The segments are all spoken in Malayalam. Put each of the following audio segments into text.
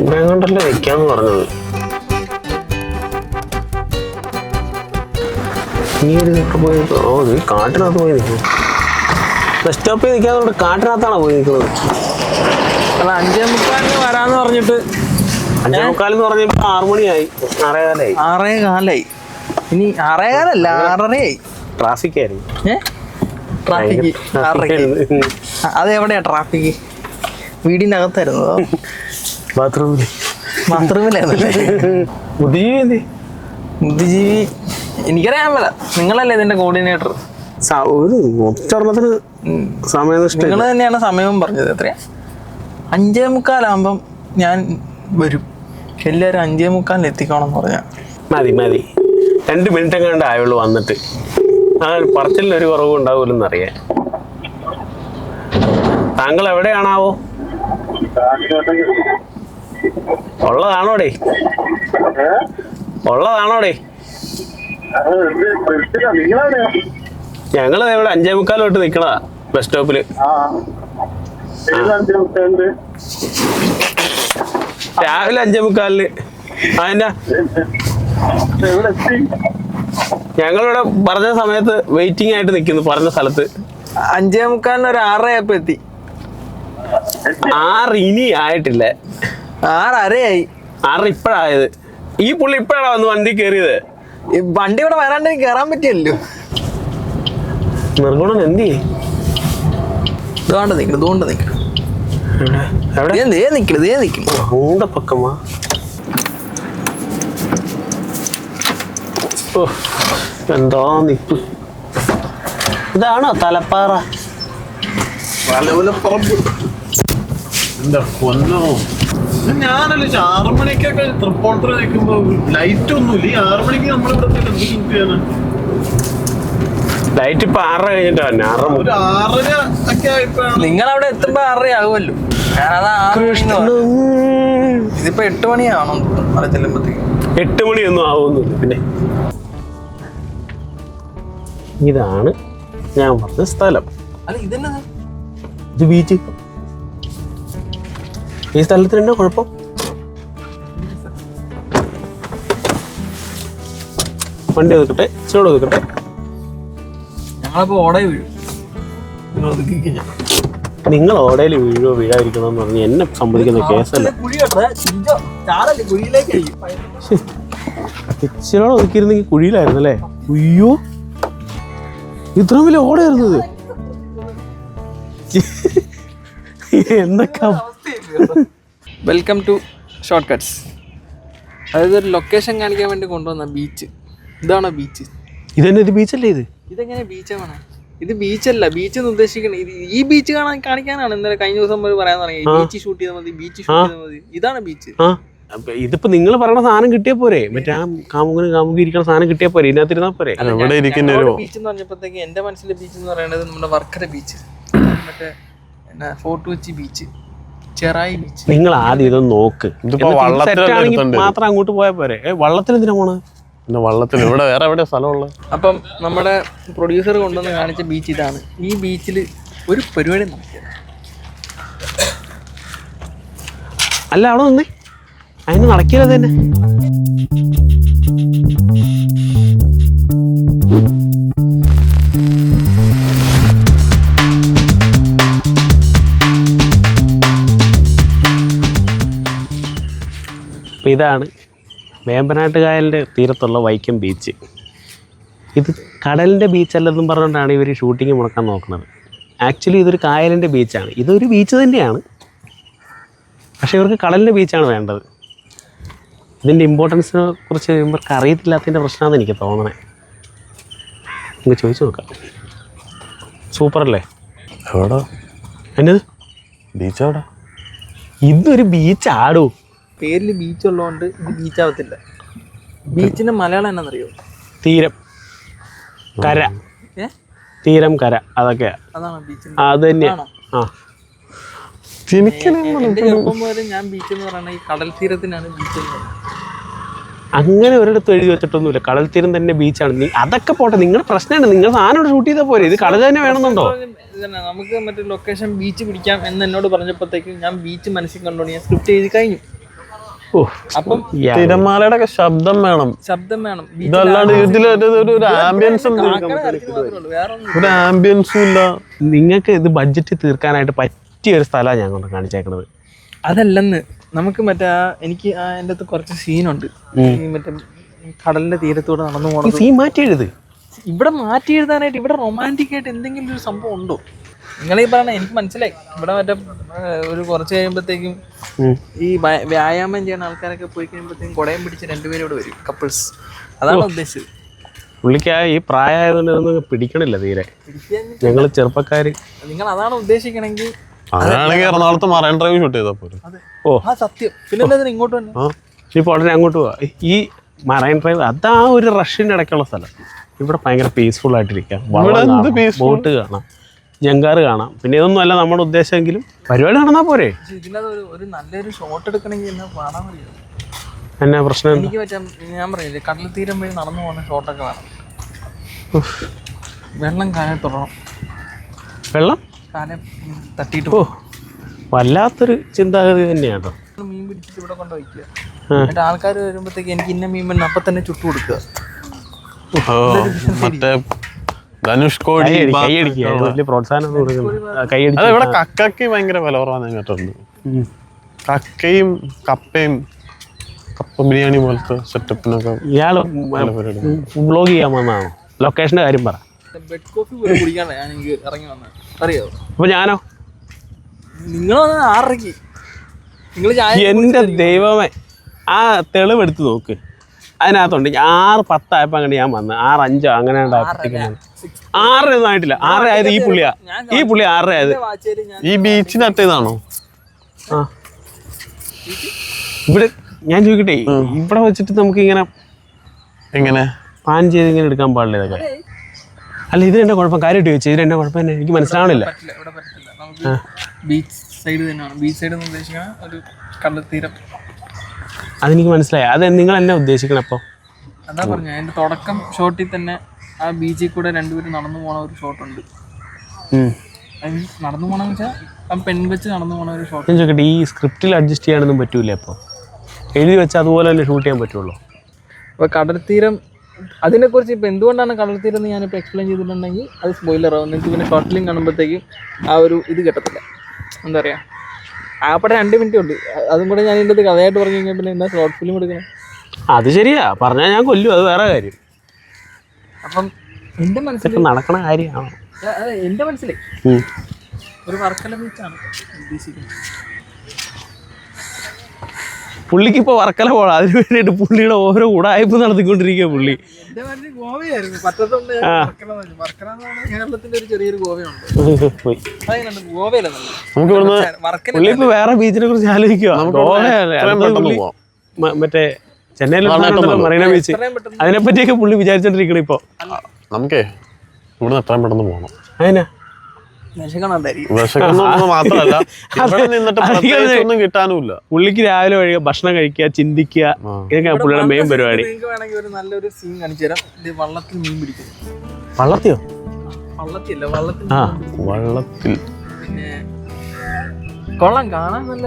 ഇവിടെ എങ്ങോട്ടല്ലേ നിൽക്കാന്ന് പറഞ്ഞത്. ഈ ഒരു പോയി കാട്ടിനകത്ത് പോയി നിൽക്കുന്നു. ബസ് സ്റ്റോപ്പിൽ നിൽക്കാതെ കാട്ടിനകത്താണോ പോയി നിൽക്കുന്നത്? അല്ല 5:45 വരാന്ന് പറഞ്ഞിട്ട് 5:45 പറഞ്ഞപ്പോ 6 മണിയായി. 6:15 6:15. ഇനി 6:15 6:30 ട്രാഫിക് ആയിരുന്നു. ട്രാഫിക് 6:30. അതെവിടെയാ ട്രാഫിക്? വീടിന്റെ അകത്തായിരുന്നോ? ബാത്റൂമിലായിരുന്നല്ലേ? ബുദ്ധിജീവി എനിക്കറിയാൻ പറ്റില്ല. നിങ്ങളല്ലേ ഇതിന്റെ കോർഡിനേറ്റർ? ഒറ്റത്തിന് സമയം നിങ്ങൾ തന്നെയാണ് സമയവും പറഞ്ഞത്. എത്രയാ? 5:45 ഞാൻ വരും. എല്ലാവരും 5:45 എത്തിക്കണം എന്ന് പറഞ്ഞാൽ മതി 2 മിനിറ്റ് എങ്ങാണ്ട് ആയുള്ളൂ വന്നിട്ട്. ആ പറച്ചിലിന് ഒരു കുറവും ഉണ്ടാവില്ലെന്ന് അറിയാം. താങ്കൾ എവിടെയാണാവോ? ഉള്ളതാണോടേ? ഞങ്ങള് ഇവിടെ 5:45 തൊട്ട് നിക്കണതാ ബസ് സ്റ്റോപ്പില്. രാവിലെ 5:45. അതിന്റെ ഞങ്ങളിവിടെ പറഞ്ഞ സമയത്ത് വെയിറ്റിംഗ് ആയിട്ട് നിൽക്കുന്നു. പറഞ്ഞ സ്ഥലത്ത് 5:45 ഒരു 6:00 എത്തി. 6 ഇനി ആയിട്ടില്ല. 6:30 6 ഇപ്പഴായത്. ഈ പുള്ളി ഇപ്പഴാണ് വന്ന് വണ്ടി കയറിയത്. വണ്ടി ഇവിടെ വരാണ്ട് കയറാൻ പറ്റിയല്ലോ. നിർഗുണം എന്ത് ചെയ്യും? പക്കമാ എന്താ നിപ്പ്. ഇതാണോ തലപ്പാറ? എന്താ പൊന്നോ, ഞാനല്ലേ 6 മണിക്കൊക്കെ തൃപ്പൂണിത്തുറ നിൽക്കുമ്പോ ലൈറ്റ് ഒന്നുമില്ല. ഈ 6 മണിക്ക് നമ്മളിവിടെ എന്ത് ഷൂട്ട് ചെയ്യാനാ? ലൈറ്റ് ഇപ്പൊ 6:30 കഴിഞ്ഞിട്ടാണ്. 6:30 ഒക്കെ ആയപ്പോഴാണ്. നിങ്ങൾ അവിടെ എത്തുമ്പോ 6:30 ആകുമല്ലോ. ഇതിപ്പോ 8 മണിയാണോ അവിടെ ചെല്ലുമ്പോഴത്തേക്ക്? 8 മണിയൊന്നും ആവുന്നില്ല. പിന്നെ ഇതാണ് ഞാൻ പറഞ്ഞ സ്ഥലം. അല്ല ഇതെന്നത്? ഇത് ബീച്ച്. ഈ സ്ഥലത്തിന് എന്നാ കുഴപ്പം? വണ്ടി ഒതുക്കട്ടെ, ഇച്ചിരി ഒതുക്കട്ടെ. ഞങ്ങളപ്പോ ഓടേ വീഴും. നിങ്ങൾ ഓടയിൽ വീഴാതിരിക്കണമെന്ന് പറഞ്ഞ് എന്നെ സമ്മതിക്കുന്ന കേസല്ല. ഇച്ചിരി ഒതുക്കിയിരുന്നെങ്കിൽ കുഴിയിലായിരുന്നല്ലേ? അയ്യോ, ഇത്ര വലിയ ഓടയായിരുന്നത്. എന്നൊക്കെ. Welcome to short cuts. അതായത് ഒരു ലൊക്കേഷൻ കാണിക്കാൻ വേണ്ടി കൊണ്ടുവന്ന ബീച്ച്. ഇതാണോ ബീച്ച്? ഇതെന്നെ ഇത് ബീച്ചല്ലേ? ഇതെങ്ങനെ ബീച്ചാണ്? ഇത് ബീച്ചല്ല. ബീച്ച് എന്ന് ഉദ്ദേശിക്കുന്നത് ഇത് ഈ ബീച്ച് കാണിക്കാനാണ്. ഇന്നലെ കഴിഞ്ഞ ദിവസം പറയാൻ തുടങ്ങി ബീച്ച് ഷൂട്ട് ചെയ്താൽ മതി. ഇതാണ് ബീച്ച്. ഇതിപ്പോ നിങ്ങൾ പറയുന്ന സാധനം കിട്ടിയാ പോരെ? മറ്റേ ആ കാമുകി ഇരിക്കുന്ന സാധനം കിട്ടിയാ പോരെ? ഇതിനകത്തിരുന്നാ പോരെ? ബീച്ച് എന്ന് പറഞ്ഞപ്പോഴത്തേക്ക് എന്റെ മനസ്സിലെ ബീച്ച് എന്ന് പറയുന്നത് നമ്മുടെ വർക്കല ബീച്ച്, മറ്റേ fort Kochi beach, Cherai beach. നിങ്ങൾ ആദ്യം ഇതൊന്ന് നോക്ക്. മാത്രം അങ്ങോട്ട് പോയാ പോരെ? വള്ളത്തിൽ എന്തിനാ പോണത്? വള്ളത്തിന് ഇവിടെ വേറെ എവിടെ സ്ഥലമുള്ളത്? അപ്പം നമ്മുടെ പ്രൊഡ്യൂസർ കൊണ്ടുവന്ന് കാണിച്ച ബീച്ച് ഇതാണ്. ഈ ബീച്ചിൽ ഒരു പരിപാടി നടക്കുക. അല്ല അവിടെ നിന്നേ, അതിന് നടക്കില്ല തന്നെ. ഇതാണ് വേമ്പനാട്ട് കായലിൻ്റെ തീരത്തുള്ള വൈക്കം ബീച്ച്. ഇത് കടലിൻ്റെ ബീച്ചല്ലെന്നും പറഞ്ഞുകൊണ്ടാണ് ഇവർ ഷൂട്ടിങ് മുടക്കാൻ നോക്കുന്നത്. ആക്ച്വലി ഇതൊരു കായലിൻ്റെ ബീച്ചാണ്. ഇതൊരു ബീച്ച് തന്നെയാണ്, പക്ഷേ ഇവർക്ക് കടലിൻ്റെ ബീച്ചാണ് വേണ്ടത്. ഇതിൻ്റെ ഇമ്പോർട്ടൻസിനെ കുറിച്ച് ഇവർക്ക് അറിയത്തില്ലാത്തതിൻ്റെ പ്രശ്നമാണെന്ന് എനിക്ക് തോന്നണേ. നമുക്ക് ചോദിച്ചു നോക്കാം. സൂപ്പറല്ലേ? എവിടെ എന്നത് ബീച്ച്? എവിടെ? ഇതൊരു ബീച്ച് ആടൂ. പേരിൽ ബീച്ച് ഉള്ളതുകൊണ്ട് ഇത് ബീച്ചാവത്തില്ല. ബീച്ചിന്റെ മലയാളം എന്നാന്നറിയോ? തീരം, കര. തീരം, കര, അതൊക്കെയാ. അതാണോ ബീച്ച്? അത് തന്നെയാണ്. എന്റെ ചെറുപ്പം പോലെ ഞാൻ ബീച്ച് എന്ന് പറയുന്നത് ഈ കടൽ തീരത്തിനാണ് ബീച്ച് എന്ന് പറയുന്നത്. അങ്ങനെ ഒരിടത്ത് എഴുതി വെച്ചിട്ടൊന്നുമില്ല. കടൽ തീരം തന്നെ ബീച്ചാണ്. അതൊക്കെ പോട്ടെ, നിങ്ങളുടെ പ്രശ്നമാണ്. നിങ്ങൾ സാധനം ഷൂട്ട് ചെയ്താൽ പോരെ? ഇത് കടൽ തന്നെ വേണമെന്നുണ്ടോ? നമുക്ക് മറ്റേ ലൊക്കേഷൻ ബീച്ച് പിടിക്കാം എന്ന് എന്നോട് പറഞ്ഞപ്പോഴത്തേക്കും ഞാൻ ബീച്ച് മനസ്സിൽ കണ്ടോണ്ട് ഞാൻ സ്ക്രിപ്റ്റ് എഴുതി കഴിഞ്ഞു. ഓ അപ്പം തിരമാലയുടെ ഒക്കെ ശബ്ദം വേണം. ശബ്ദം വേണം. ഇതല്ലാണ്ട് ഇതിലൊരു ആംബിയൻസ് വേറെ ഒരു ആംബിയൻസും ഇല്ല. നിങ്ങൾക്ക് ഇത് ബഡ്ജറ്റ് തീർക്കാനായിട്ട് പറ്റിയ ഒരു സ്ഥലമാണ് ഞാൻ കൊണ്ട് കാണിച്ചേക്കണത്. അതല്ലെന്ന് നമുക്ക് മറ്റേ എനിക്ക് എൻ്റെ അടുത്ത് കുറച്ച് സീനുണ്ട്. ഈ മറ്റേ കടലിന്റെ തീരത്തൂടെ നടന്നു പോകണം. സീൻ മാറ്റി എഴുത്. ഇവിടെ മാറ്റി എഴുതാനായിട്ട് ഇവിടെ റൊമാൻറ്റിക് ആയിട്ട് എന്തെങ്കിലും ഒരു സംഭവം ഉണ്ടോ? നിങ്ങളീ പറഞ്ഞ എനിക്ക് മനസ്സിലായി. ഇവിടെ മറ്റേ ഒരു കുറച്ച് കഴിയുമ്പോഴത്തേക്കും ഈ വ്യായാമം ചെയ്യുന്ന ആൾക്കാരൊക്കെ പോയി കഴിയുമ്പോഴത്തേക്കും കുടയും പിടിച്ച് രണ്ടുപേരും ഇവിടെ വരും, കപ്പിൾസ്. അതാണ് ഉദ്ദേശിച്ചത്. പുള്ളിക്ക് ഈ പ്രായമായതുകൊണ്ട് ഇതൊന്നും പിടിക്കണില്ല തീരെ. ഞങ്ങൾ ചെറുപ്പക്കാര്. നിങ്ങൾ അതാണ് ഉദ്ദേശിക്കണമെങ്കിൽ അങ്ങനെയാണെങ്കിൽ എറണാകുളത്ത് മറൈൻ ഡ്രൈവ് ഷൂട്ട് ചെയ്താൽ പോലും. ഓ ആ സത്യം. പിന്നെ ഇങ്ങോട്ട് തന്നെ ഇപ്പോൾ ഉടനെ അങ്ങോട്ട് പോവാ. ഈ മറൈൻ ഡ്രൈവ് അതാ ഒരു റഷ്യൻ്റെ ഇടയ്ക്കുള്ള സ്ഥലം. ഇവിടെ ഭയങ്കര പീസ്ഫുൾ ആയിട്ടിരിക്കാം. ബോട്ട് കാണാം, ജങ്കാറ് കാണാം. പിന്നെ ഇതൊന്നും അല്ല നമ്മുടെ ഉദ്ദേശമെങ്കിലും പരിപാടി നടന്നാൽ പോരെ. ഇതിനകത്ത് ഒരു നല്ലൊരു ഷോട്ട് എടുക്കണമെങ്കിൽ എന്നാ പാടാൻ അറിയാം. എന്നാ പ്രശ്നം? എനിക്ക് പറ്റാം. ഞാൻ പറയില്ലേ, കടൽ തീരം വഴി നടന്നു പോകുന്ന ഷോട്ടൊക്കെ വേണം. വെള്ളം കാലം തുടരണം. വെള്ളം കാലം തട്ടിയിട്ട് ഓ വല്ലാത്തൊരു ചിന്താഗതി തന്നെയാണ് കേട്ടോ. മീൻ പിടിച്ചിട്ട് ഇവിടെ കൊണ്ട് വയ്ക്കുക. എന്നിട്ട് ആൾക്കാർ വരുമ്പോഴത്തേക്ക് എനിക്ക് ഇന്ന മീൻ വേണം അപ്പം തന്നെ ചുട്ടു കൊടുക്കുക. മറ്റേ ധനുഷ്കോടി വലിയ പ്രോത്സാഹനം അത് ഇവിടെ കക്കയ്ക്ക് ഭയങ്കര വില കുറവാന്ന് കേട്ടിട്ടുണ്ട്. കക്കയും കപ്പയും കപ്പ ബിരിയാണി പോലത്തെ സെറ്റപ്പിനൊക്കെ. ഇയാള് വ്ലോഗ് ചെയ്യാൻ വന്നതാണോ? ലൊക്കേഷന്റെ കാര്യം പറ. ബെഡ് കോഫി പോലും കുടിക്കാണ് ഞാൻ ഇറങ്ങി വന്നത്. അറിയാവോ? അപ്പൊ ഞാനോ? നിങ്ങൾ വന്നത് 6:30. നിങ്ങൾ എന്റെ ദൈവമേ, ആ തെളിവെടുത്ത് നോക്ക്. അതിനകത്തുണ്ട് 6:10 ആയപ്പോ അങ്ങനെ ഞാൻ വന്ന് 6:05 അങ്ങനെ 6:00 ആയിട്ടില്ല. 6:00 ആയത് ഈ പുള്ളി 6:00 ആയത്. ഈ ബീച്ചിനകത്തേതാണോ? ആ ഇവിടെ ഞാൻ ചോദിക്കട്ടെ, ഇവിടെ വെച്ചിട്ട് നമുക്ക് ഇങ്ങനെ എങ്ങനെ പ്ലാൻ ചെയ്ത് ഇങ്ങനെ എടുക്കാൻ പാടില്ല ഇതൊക്കെ? അല്ല ഇത് എന്റെ കുഴപ്പം. കാര്യമായിട്ട് ചോദിച്ചു, ഇത് എന്റെ കുഴപ്പം തന്നെ. എനിക്ക് മനസ്സിലാവണില്ല. ബീച്ച് സൈഡ് തന്നെയാണ്. ബീച്ച് സൈഡ് എന്ന് ഉദ്ദേശിക്കുന്നത് ഒരു കടൽ തീരം. അതെനിക്ക് മനസ്സിലായി. അത് നിങ്ങൾ എന്നെ ഉദ്ദേശിക്കണം. അപ്പോൾ അതാ പറഞ്ഞ അതിന്റെ തുടക്കം ഷോട്ടിൽ തന്നെ ആ ബീച്ചിൽ കൂടെ രണ്ടുപേരും നടന്നു പോണ ഒരു ഷോട്ടുണ്ട്. നടന്നു പോണെന്ന് വെച്ചാൽ ആ പെൺവെച്ച് നടന്നു പോണ ഒരു ഷോട്ട്. ഞാൻ ചോദിക്കട്ടെ, ഈ സ്ക്രിപ്റ്റിൽ അഡ്ജസ്റ്റ് ചെയ്യാനൊന്നും പറ്റൂലേ? അപ്പോൾ എഴുതി വെച്ചാൽ അതുപോലെ തന്നെ ഷൂട്ട് ചെയ്യാൻ പറ്റുള്ളൂ. അപ്പോൾ കടൽ തീരം അതിനെക്കുറിച്ച് ഇപ്പോൾ എന്തുകൊണ്ടാണ് കടൽ തീരം എന്ന് ഞാനിപ്പോൾ എക്സ്പ്ലെയിൻ ചെയ്തിട്ടുണ്ടെങ്കിൽ അത് സ്പോയിലർ ആവും. നിങ്ങൾക്ക് പിന്നെ ഷോർട്ട് ഫിലിം കാണുമ്പോഴത്തേക്കും ആ ഒരു ഇത് കിട്ടത്തില്ല. എന്താ പറയുക, ആപ്പടെ 2 മിനിറ്റ് ഉണ്ട്. അതും കൂടെ ഞാൻ ഇതിൻ്റെ കഥയായിട്ട് പറഞ്ഞു കഴിഞ്ഞാൽ പിന്നെ എന്താ ഷോർട്ട് ഫിലിം എടുക്കണം? അത് ശരിയാ, പറഞ്ഞാൽ ഞാൻ കൊല്ലും. അത് വേറെ കാര്യം. അപ്പം എൻ്റെ മനസ്സിൽ നടക്കണ കാര്യമാണോ? എൻ്റെ മനസ്സിലേ ഒരു വർക്കല ബീച്ചാണ് ഉദ്ദേശിക്കുന്നത്. പുള്ളിക്ക് ഇപ്പോൾ വർക്കല പോകണം. അതിന് വേണ്ടിയിട്ട് പുള്ളിയുടെ ഓരോ ഉടായ്പ നടത്തിക്കൊണ്ടിരിക്കുക പുള്ളി. എൻ്റെ മനസ്സിൽ ഗോവയായിരുന്നു. പറ്റത്തുണ്ട് വർക്കല കേരളത്തിൻ്റെ ഒരു ചെറിയൊരു ഗോവയുണ്ട്. അതെങ്ങനെ ഗോവയിലെന്നല്ല, നമുക്ക് ഇവിടുന്ന് പുള്ളി ഇപ്പൊ വേറെ ബീച്ചിനെ കുറിച്ച് ആലോചിക്കുക. മറ്റേ ചെന്നൈയിൽ മറീന ബീച്ച്, അതിനെപ്പറ്റിയൊക്കെ പുള്ളി വിചാരിച്ചോണ്ടിരിക്കണം ഇപ്പൊ. നമുക്കേ ഇവിടുന്ന് എത്രയും പെട്ടെന്ന് പോകണം. അതിനാ മാത്രല്ല ഒന്നും കിട്ടാനുമില്ല. പുള്ളിക്ക് രാവിലെ വഴിയ ഭക്ഷണം കഴിക്കുക, ചിന്തിക്കുക, ഇതൊക്കെയാണ് പുള്ളിയുടെ മെയിൻ പരിപാടി. നിങ്ങൾക്ക് വേണമെങ്കിൽ ഒരു നല്ലൊരു സീൻ കാണിച്ചു തരാം. വള്ളത്തിൽ മീൻ പിടിക്കുന്നു. വള്ളത്തിയോ? വള്ളത്തില്ല, വള്ളത്തിൽ. വള്ളത്തിൽ പിന്നെ കൊള്ളാം, കാണാൻ നല്ല.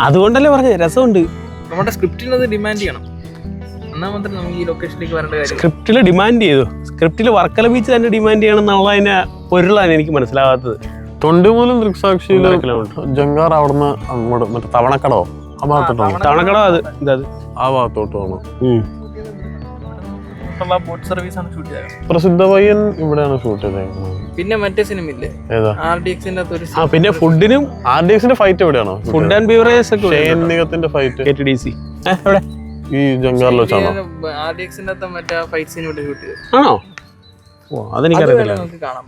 അതുകൊണ്ടല്ലേ പറഞ്ഞത് രസമുണ്ട്. നമ്മുടെ സ്ക്രിപ്റ്റിനത് ഡിമാൻഡ് ചെയ്യണം. എന്നാൽ മാത്രമേ നമുക്ക് ഈ ലൊക്കേഷനിലേക്ക് വരേണ്ട കാര്യം. സ്ക്രിപ്റ്റിൽ ഡിമാൻഡ് ചെയ്തു. സ്ക്രിപ്റ്റിൽ വർക്കല ബീച്ച് തന്നെ ഡിമാൻഡ് ചെയ്യണം എന്നുള്ളതിനെ പൊരുളാണ് എനിക്ക് മനസ്സിലാവാത്തത്. തൊണ്ടിമൂലം ദൃക്സാക്ഷിയില് ജങ്കാർ അവിടുന്ന് അങ്ങോട്ട് മറ്റേ തവണക്കടോ ആ ഭാഗത്തോട്ട് തവണക്കടോ അത് ഇതത് ആ ഭാഗത്തോട്ട് പോകണം. ബോട്ട് സർവീസ് ആണ് ഷൂട്ട് ചെയ്തത്. പ്രസിദ്ധ പയ്യൻ ഇവിടെയാണ് ഷൂട്ട് ചെയ്തേക്കുന്നത്. പിന്നെ മറ്റേ സിനിമ ഇല്ലേ RDX-ന്റെ അകത്ത് പിന്നെ ഫുഡിനും RDX-ന്റെ ഫൈറ്റ് എവിടെയാണോ? ഫുഡ് ആൻഡ് ബീവറേജസ് ഒക്കെ നികത്തിന്റെ ഫൈറ്റ് KTDC എവിടെ? ഈ ജങ്കാറിൽ വെച്ചാണോ? RDX-ന്റെ അകത്ത് മറ്റേ ഫൈറ്റ് സീൻ ഇവിടെ ഷൂട്ട് ചെയ്തത് ആണോ? ഓ അതെനിക്കറിയത്തില്ല. നമുക്ക് കാണാം.